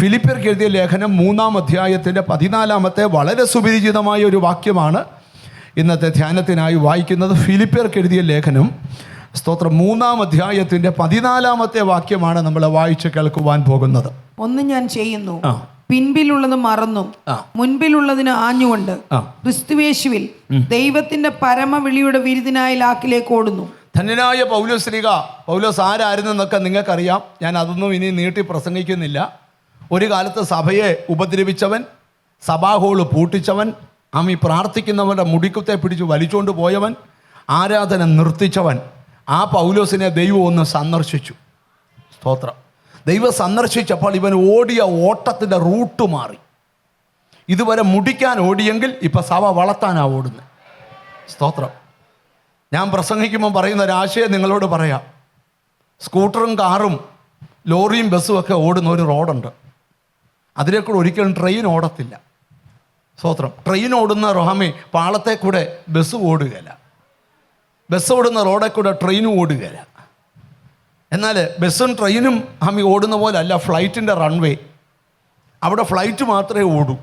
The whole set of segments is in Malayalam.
ഫിലിപ്പിയർക്ക് എഴുതിയ ലേഖനം 3-ാം അധ്യായത്തിൻ്റെ 14-ാമത്തെ വളരെ സുപരിചിതമായ ഒരു വാക്യമാണ് ഇന്നത്തെ ധ്യാനത്തിനായി വായിക്കുന്നത്. ഫിലിപ്പിയർക്ക് എഴുതിയ ലേഖനം സ്തോത്രം 3-ാം അധ്യായത്തിൻ്റെ 14-ാമത്തെ വാക്യമാണ് നമ്മൾ വായിച്ച് കേൾക്കുവാൻ പോകുന്നത്. ഒന്ന് ഞാൻ ചെയ്യുന്നു, പിൻപിലുള്ളത് മറന്നും മുൻപിലുള്ളതിന് ആഞ്ഞുകൊണ്ട് ക്രിസ്തുയേശുവിൽ ദൈവത്തിന്റെ പരമവിളിയുടെ വിരുദിനായി ലാക്കിലേക്ക് ഓടുന്നു. ധന്യനായ പൗലോസ് പൗലോസ് ആരായിരുന്നെന്നൊക്കെ നിങ്ങൾക്കറിയാം. ഞാൻ അതൊന്നും ഇനി നീട്ടി പ്രസംഗിക്കുന്നില്ല. ഒരു കാലത്ത് സഭയെ ഉപദ്രവിച്ചവൻ, സഭാഹോള് പൂട്ടിച്ചവൻ, പ്രാർത്ഥിക്കുന്നവരുടെ മുടിക്കുത്തെ പിടിച്ച് വലിച്ചുകൊണ്ട് പോയവൻ, ആരാധന നിർത്തിച്ചവൻ. ആ പൗലോസിനെ ദൈവം ഒന്ന് സന്ദർശിച്ചു. സ്തോത്രം. ദൈവം സന്ദർശിച്ചപ്പോൾ ഇവൻ ഓടിയ ഓട്ടത്തിൻ്റെ റൂട്ട് മാറി. ഇതുവരെ മുടിക്കാൻ ഓടിയെങ്കിൽ ഇപ്പം സഭ വളർത്താനാണ് ഓടുന്നത്. സ്തോത്രം. ഞാൻ പ്രസംഗിക്കുമ്പോൾ പറയുന്ന ഒരാശയം നിങ്ങളോട് പറയാം. സ്കൂട്ടറും കാറും ലോറിയും ബസ്സും ഒക്കെ ഓടുന്ന ഒരു റോഡുണ്ട്. അതിലേക്കൂടെ ഒരിക്കലും ട്രെയിൻ ഓടത്തില്ല. സ്തോത്രം. ട്രെയിൻ ഓടുന്ന റോഹാമി പാളത്തെ കൂടെ ബസ് ഓടുകയില്ല. ബസ് ഓടുന്ന റോഡിൽ കൂടെ ട്രെയിനും ഓടുകയില്ല. എന്നാൽ ബസ്സും ട്രെയിനും ഓടുന്ന പോലെ അല്ല ഫ്ലൈറ്റിൻ്റെ റൺവേ. അവിടെ ഫ്ലൈറ്റ് മാത്രമേ ഓടൂ,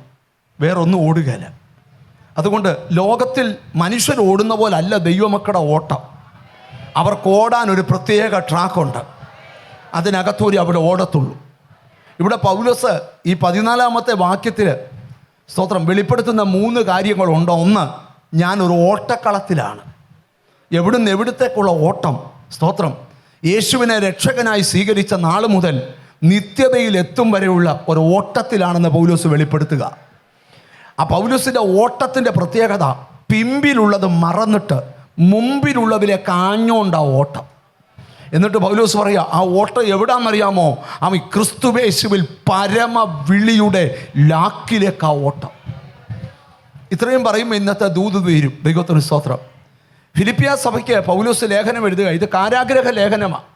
വേറൊന്നും ഓടുകയില്ല. അതുകൊണ്ട് ലോകത്തിൽ മനുഷ്യർ ഓടുന്ന പോലെ അല്ല ദൈവമക്കളുടെ ഓട്ടം. അവർക്ക് ഓടാൻ ഒരു പ്രത്യേക ട്രാക്കുണ്ട്. അതിനകത്തൂരി അവിടെ ഓടത്തുള്ളൂ. ഇവിടെ പൗലോസ് ഈ 14-ാമത്തെ വാക്യത്തിൽ സ്തോത്രം വെളിപ്പെടുത്തുന്ന 3 കാര്യങ്ങളുണ്ട്. ഒന്ന്, ഞാനൊരു ഓട്ടക്കളത്തിലാണ്. എവിടുത്തേക്കുള്ള ഓട്ടം? സ്തോത്രം. യേശുവിനെ രക്ഷകനായി സ്വീകരിച്ച നാൾ മുതൽ നിത്യതയിൽ എത്തും വരെയുള്ള ഒരു ഓട്ടത്തിലാണെന്ന് പൗലോസ് വെളിപ്പെടുത്തുക. ആ പൗലോസിൻ്റെ ഓട്ടത്തിൻ്റെ പ്രത്യേകത, പിമ്പിലുള്ളത് മറന്നിട്ട് മുമ്പിലുള്ളതിലേക്ക് ആഞ്ഞോണ്ടാ ഓട്ടം. എന്നിട്ട് പൗലോസ് പറയുക, ആ ഓട്ടം എവിടാന്നറിയാമോ? ക്രിസ്തുയേശുവിൽ പരമവിളിയുടെ ലാക്കിലേക്ക് ആ ഓട്ടം. ഇത്രയും പറയുമ്പോൾ ഇന്നത്തെ ദൂത് തീരും. ദൈവത്തിന് സ്തോത്രം. ഫിലിപ്പിയ സഭയ്ക്ക് പൗലോസ് ലേഖനം എഴുതുക. ഇത് കാരാഗ്രഹ ലേഖനമാണ്.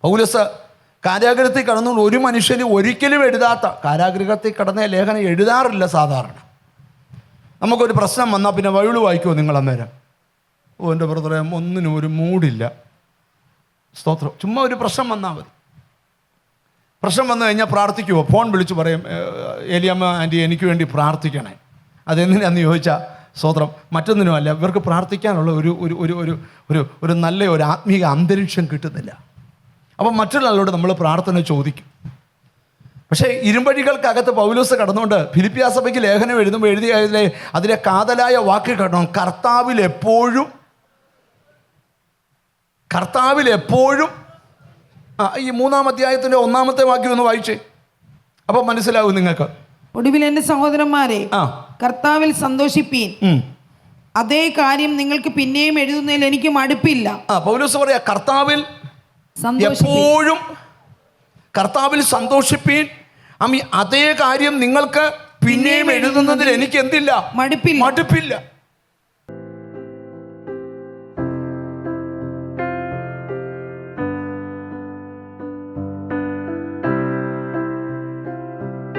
പൗലോസ് കാരാഗ്രഹത്തിൽ കടന്നുകൊണ്ട് ഒരു മനുഷ്യന് ഒരിക്കലും എഴുതാത്ത, കാരാഗ്രഹത്തിൽ കടന്ന ലേഖനം എഴുതാറില്ല സാധാരണ. നമുക്കൊരു പ്രശ്നം വന്നാൽ പിന്നെ ബൈബിൾ വായിക്കുമോ നിങ്ങൾ അന്നേരം? എൻ്റെ ബ്രദറെ ഒന്നിനും ഒരു മൂഡില്ല. സ്തോത്രം. ചുമ്മാ ഒരു പ്രശ്നം വന്നാൽ മതി. പ്രശ്നം വന്നു കഴിഞ്ഞാൽ പ്രാർത്ഥിക്കുമോ? ഫോൺ വിളിച്ച് പറയും, ഏലിയമ്മ ആൻറ്റി എനിക്ക് വേണ്ടി പ്രാർത്ഥിക്കണേ. അതെങ്ങനെയാണെന്ന് ചോദിച്ചാൽ സ്തോത്രം, മറ്റൊന്നിനുമല്ല, ഇവർക്ക് പ്രാർത്ഥിക്കാനുള്ള ഒരു ഒരു ഒരു ഒരു ഒരു ഒരു നല്ല ഒരു ആത്മീയ അന്തരീക്ഷം കിട്ടുന്നില്ല. അപ്പം മറ്റുള്ളവരോട് നമ്മൾ പ്രാർത്ഥന ചോദിക്കും. പക്ഷേ ഇരുമ്പഴികൾക്കകത്ത് പൗലോസ് കടന്നുകൊണ്ട് ഫിലിപ്പിയ സഭയ്ക്ക് ലേഖനം എഴുതുമ്പോൾ അതിലെ കാതലായ വാക്ക് കേട്ടോ, കർത്താവിൽ എപ്പോഴും ഈ 3-ാം അധ്യായത്തിൻ്റെ 1-ാമത്തെ വാക്യം ഒന്ന് വായിച്ചേ. അപ്പം മനസ്സിലാവും നിങ്ങൾക്ക്. ഒടുവിൽ എൻ്റെ സഹോദരന്മാരെ, കർത്താവിൽ സന്തോഷിപ്പീൻ. അതേ കാര്യം നിങ്ങൾക്ക് പിന്നെയും എഴുതുന്നതിൽ എനിക്ക് മടുപ്പില്ല. പൗലോസ് പറയാ, കർത്താവിൽ എപ്പോഴും സന്തോഷിപ്പീൻ. അതേ കാര്യം നിങ്ങൾക്ക് പിന്നെയും എഴുതുന്നതിൽ എനിക്ക് എന്തില്ല? മടുപ്പില്ല.